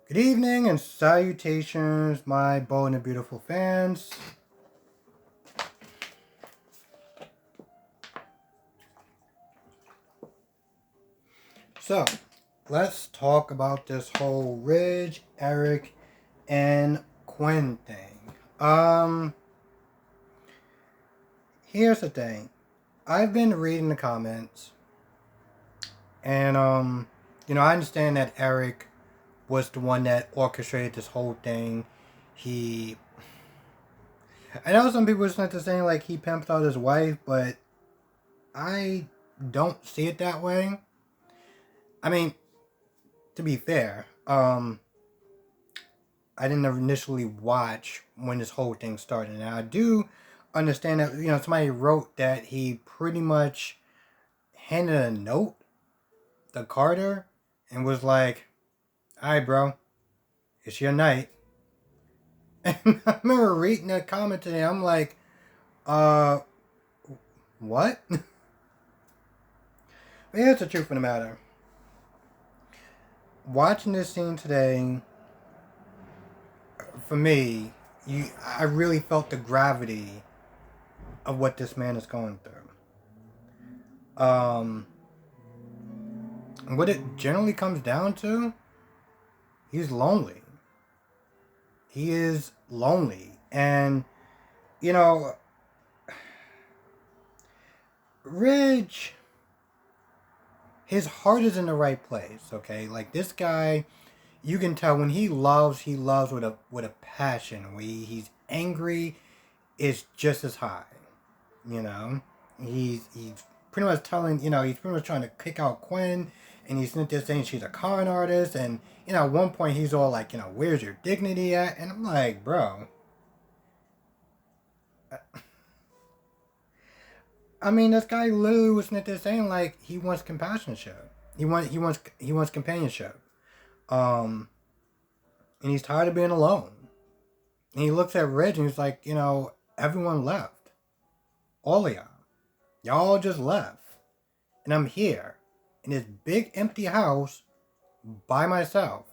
Good evening and salutations, my bold and beautiful fans. So, let's talk about this whole Ridge, Eric, and Quinn thing. Here's the thing. I've been reading the comments, and I understand that Eric was the one that orchestrated this whole thing. He I know some people are to saying like he pimped out his wife, but I don't see it that way. I mean, to be fair, I didn't initially watch when this whole thing started. Now I do understand that somebody wrote that he pretty much handed a note to Carter and was like, "All right, bro, it's your night." And I remember reading that comment today. I'm like, uh, what? But here's the truth of the matter. Watching this scene today, for me, I really felt the gravity of what this man is going through. What it generally comes down to, he's lonely. He is lonely. And, you know, Ridge, his heart is in the right place, okay? Like, this guy, you can tell when he loves with a passion. When he's angry, it's just as high, you know? He's pretty much telling, he's pretty much trying to kick out Quinn, and he's there saying she's a con artist, and, at one point he's all like, where's your dignity at? And I'm like, bro. I mean, this guy literally was there saying like he wants companionship. He wants companionship. Um, and he's tired of being alone. And he looks at Ridge and he's like, everyone left. All of y'all. Y'all just left. And I'm here in this big empty house by myself.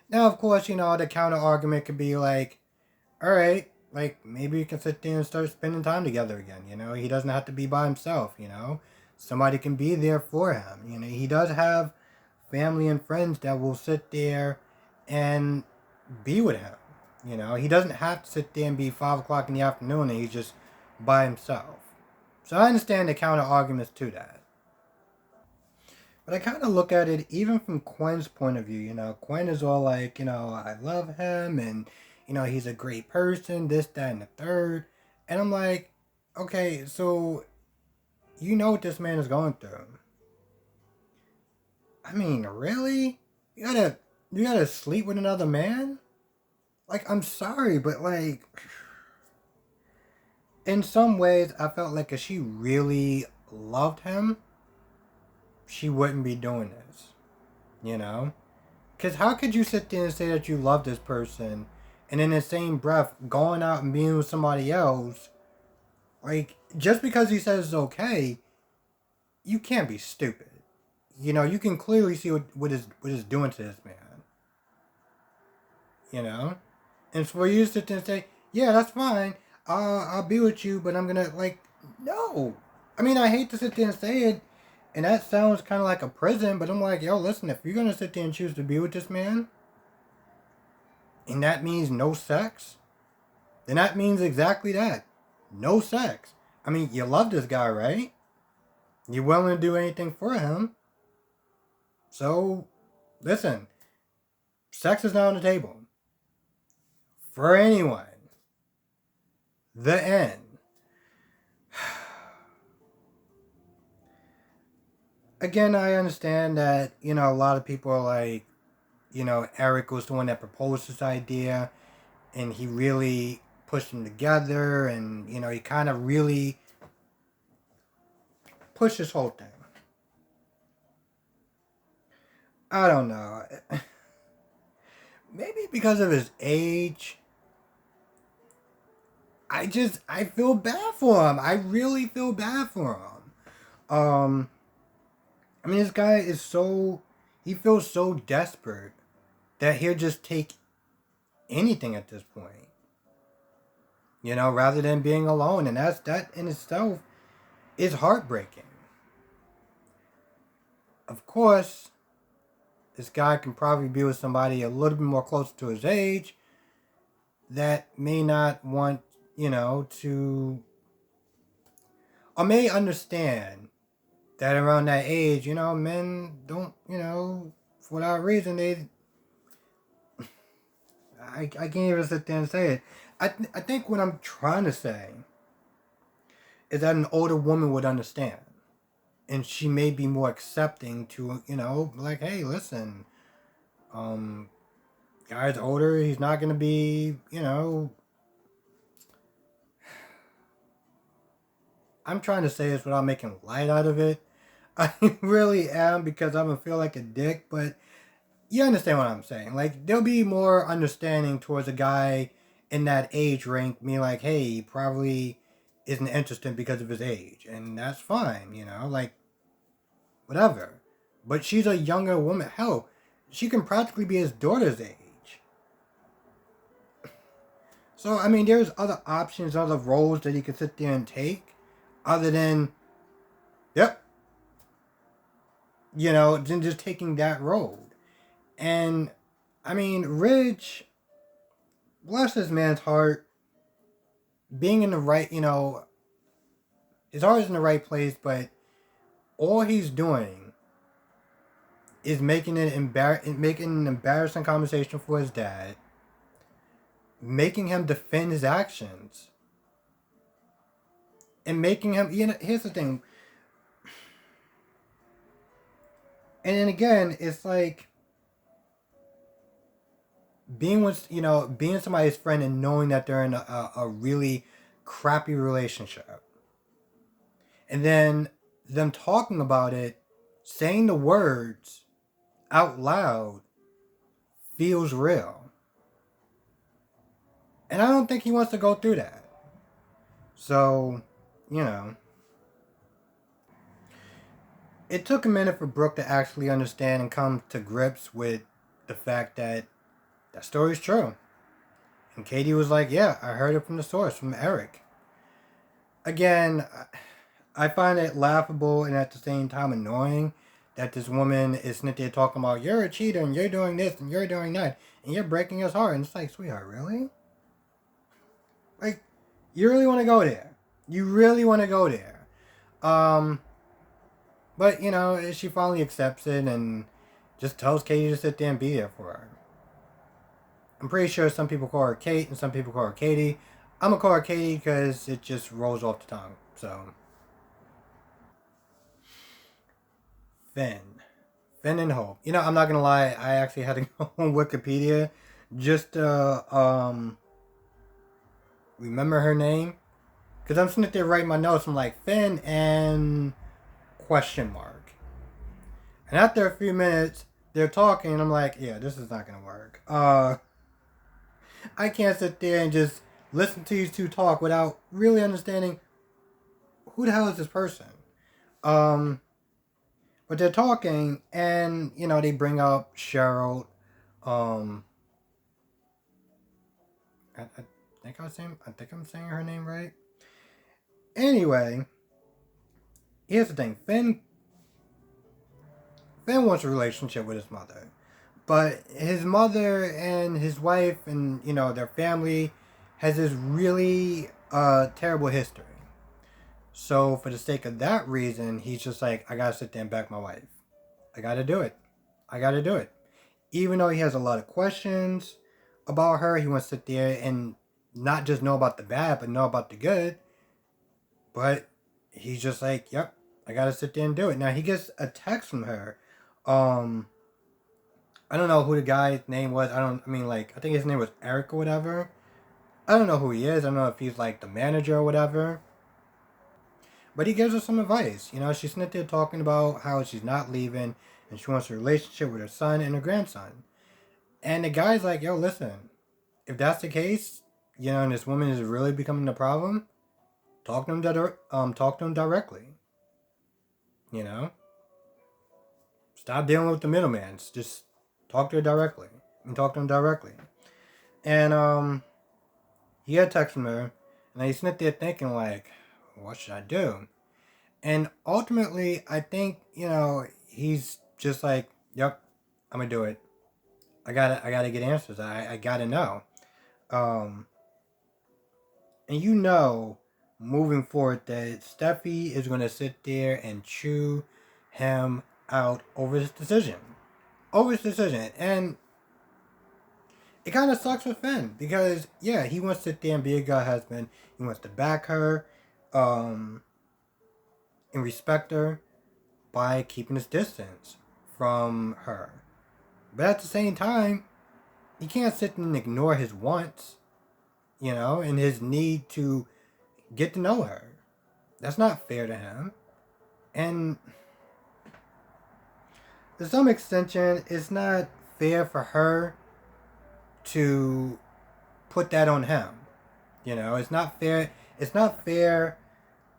Now, of course, the counter argument could be like, all right, like maybe you can sit there and start spending time together again. He doesn't have to be by himself. Somebody can be there for him. He does have family and friends that will sit there and be with him. He doesn't have to sit there and be 5 o'clock in the afternoon and he's just by himself. So I understand the counter arguments to that. But I kind of look at it even from Quinn's point of view. Quinn is all like, I love him and, he's a great person, this, that, and the third. And I'm like, okay, so you know what this man is going through. I mean, really? You gotta sleep with another man? Like, I'm sorry, but like, in some ways, I felt like if she really loved him, she wouldn't be doing this. Because how could you sit there and say that you love this person and in the same breath going out and being with somebody else? Like, just because he says it's okay, you can't be stupid. You can clearly see what is doing to this man. And for you to sit there and say, yeah, that's fine. I'll be with you, but I'm gonna like, no. I mean, I hate to sit there and say it, and that sounds kind of like a prison, but I'm like, yo, listen, if you're gonna sit there and choose to be with this man, and that means no sex, then that means exactly that. No sex. I mean, you love this guy, right? You're willing to do anything for him. So, listen, sex is not on the table. For anyone. The end. Again, I understand that, a lot of people are like, Eric was the one that proposed this idea and he really pushed them together and, he kind of really pushed this whole thing. I don't know. Maybe because of his age. I feel bad for him. I really feel bad for him. I mean, this guy is he feels so desperate that he'll just take anything at this point, rather than being alone. And that in itself is heartbreaking. Of course, this guy can probably be with somebody a little bit more close to his age that may not want, to, or may understand that around that age, men don't, for whatever reason, I can't even sit there and say it. I think what I'm trying to say is that an older woman would understand. And she may be more accepting to, like, hey, listen, guy's older, he's not going to be, I'm trying to say this without making light out of it. I really am, because I'm going to feel like a dick, but you understand what I'm saying. Like, there'll be more understanding towards a guy in that age range, being like, hey, he probably isn't interested because of his age, and that's fine, like, whatever. But she's a younger woman. Hell, she can practically be his daughter's age. So, I mean, there's other options, other roles that he could sit there and take, other than, yep, than just taking that road. And, I mean, Ridge, bless this man's heart, being in the right, his heart is in the right place, but all he's doing is making an embarrassing conversation for his dad, making him defend his actions, and making him, here's the thing. And then again, it's like being with, being somebody's friend and knowing that they're in a really crappy relationship. And then them talking about it, saying the words out loud, feels real. And I don't think he wants to go through that. So, it took a minute for Brooke to actually understand and come to grips with the fact that that story's true. And Katie was like, yeah, I heard it from the source, from Eric. Again, I find it laughable and at the same time annoying that this woman is sitting there talking about, you're a cheater and you're doing this and you're doing that and you're breaking his heart. And it's like, sweetheart, really? Like, you really want to go there? You really want to go there? But, she finally accepts it and just tells Katie to sit there and be there for her. I'm pretty sure some people call her Kate and some people call her Katie. I'm going to call her Katie because it just rolls off the tongue. So, Finn and Hope. I'm not going to lie. I actually had to go on Wikipedia just to remember her name. Because I'm sitting there writing my notes. I'm like, Finn and question mark. And after a few minutes, they're talking, and I'm like, yeah, this is not going to work. I can't sit there and just listen to these two talk without really understanding who the hell is this person. But they're talking, and, they bring up Cheryl. I think I'm saying her name right. Anyway, here's the thing. Finn wants a relationship with his mother. But his mother and his wife and, their family has this really terrible history. So for the sake of that reason, he's just like, I gotta sit there and back my wife. I gotta do it. Even though he has a lot of questions about her, he wants to sit there and not just know about the bad, but know about the good. But he's just like, yep, I gotta sit there and do it. Now he gets a text from her. I don't know who the guy's name was. I think his name was Eric or whatever. I don't know who he is. I don't know if he's like the manager or whatever. But he gives her some advice. She's sitting there talking about how she's not leaving and she wants a relationship with her son and her grandson. And the guy's like, yo, listen, if that's the case, and this woman is really becoming the problem, talk to him directly. Stop dealing with the middleman. Just talk to her directly. and talk to him directly. And he had texted her, and he's sitting there thinking like, what should I do? And ultimately, I think, he's just like, yep, I'm gonna do it. I gotta get answers. I gotta know. Um, and moving forward that Steffi is gonna sit there and chew him out over his decision. And it kind of sucks with Finn because, yeah, he wants to sit there and be a good husband. He wants to back her, and respect her by keeping his distance from her. But at the same time, he can't sit and ignore his wants, and his need to get to know her. That's not fair to him. And to some extension, it's not fair for her to put that on him. It's not fair. It's not fair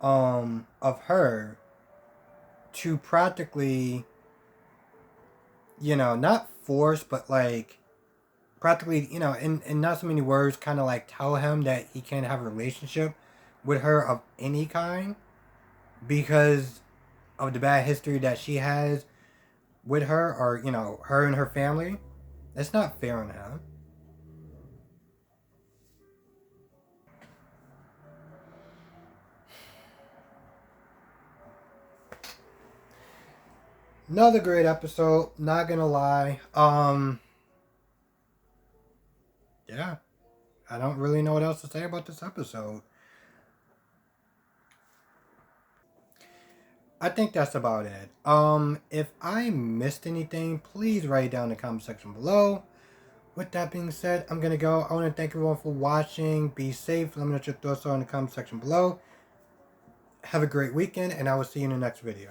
of her to practically, not force, but like practically, in not so many words, kind of like tell him that he can't have a relationship with her of any kind because of the bad history that she has with her, or her and her family. That's not fair on him. Another great episode, not gonna lie. Yeah, I don't really know what else to say about this episode. I think that's about it. If I missed anything, please write it down in the comment section below. With that being said, I'm gonna go. I want to thank everyone for watching. Be safe. Let me know what your thoughts are in the comment section below. Have a great weekend, and I will see you in the next video.